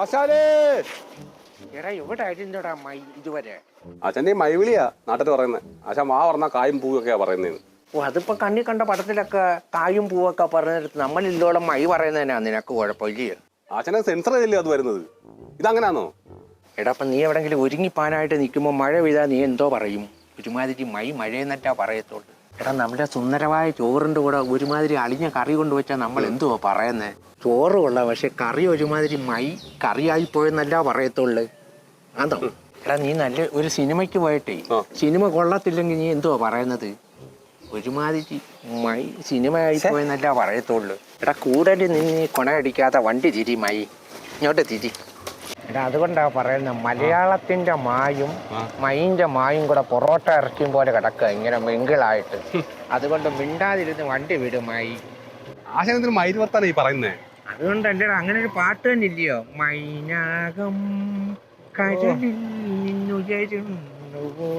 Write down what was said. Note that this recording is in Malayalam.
ആശാനേ എടാ എവിടെ ആയിരുന്നോടാ മൈ ഇതുവരെ? അച്ഛൻ്റെ ഈ മൈവിളിയാ നാട്ടിൽ പറയുന്നത്. ആശാൻ വാ പറഞ്ഞാൽ കായും പൂവൊക്കെയാ പറയുന്നതെന്ന്. ഓ അതിപ്പോ കണ്ണി കണ്ട പടത്തിലൊക്കെ കായും പൂവൊക്കെ പറഞ്ഞെടുത്ത് നമ്മളില്ലോളം മൈ പറയുന്നതിനാ നിനക്ക് കുഴപ്പമില്ലേ? ആശാനെ സെൻസർ ചെയ്തല്ലേ അത് വരുന്നത്. ഇതങ്ങനാന്നോ? എടാ അപ്പം നീ എവിടെങ്കിലും ഒരുങ്ങിപ്പാനായിട്ട് നിൽക്കുമ്പോൾ മഴ പെയ്താൽ നീ എന്തോ പറയും? ഒരുമാതിരി മഴയെന്നറ്റാ പറയത്തുള്ളൂ. എടാ നമ്മുടെ സുന്ദരമായ ചോറിൻ്റെ കൂടെ ഒരുമാതിരി അളിഞ്ഞ കറി കൊണ്ടുവച്ചാൽ നമ്മൾ എന്തുവാ പറയുന്നത്? ചോറ് കൊള്ളാം, പക്ഷെ കറി ഒരുമാതിരി കറിയായിപ്പോയെന്നല്ല പറയത്തുള്ളു. അതോ എടാ നീ നല്ല ഒരു സിനിമയ്ക്ക് പോയിട്ടേ സിനിമ കൊള്ളത്തില്ലെങ്കിൽ നീ എന്തുവാ പറയുന്നത്? ഒരുമാതിരി സിനിമ ആയിപ്പോയെന്നല്ല പറയത്തുള്ളു. എടാ കൂടുതൽ നീ കൊണയടിക്കാത്ത വണ്ടി തിരി ഇങ്ങോട്ട് തിരി. എടാ അതുകൊണ്ടാ പറയുന്നത് മലയാളത്തിന്റെ മായും മൈൻ്റെ മായും കൂടെ പൊറോട്ട ഇറച്ചിയും പോലെ കിടക്കുക ഇങ്ങനെ മിങ്കിളായിട്ട്. അതുകൊണ്ട് മിണ്ടാതിരുന്ന് വണ്ടി വിടും ആശാനെന്തിനും മൈര് വർത്താനം ഈ പറയുന്നേ? അതുകൊണ്ടല്ലേ അങ്ങനെ ഒരു പാട്ട് തന്നെ ഇല്ലയോ? മൈനാകം കടലിൽ നിന്നുയരുന്നുവോ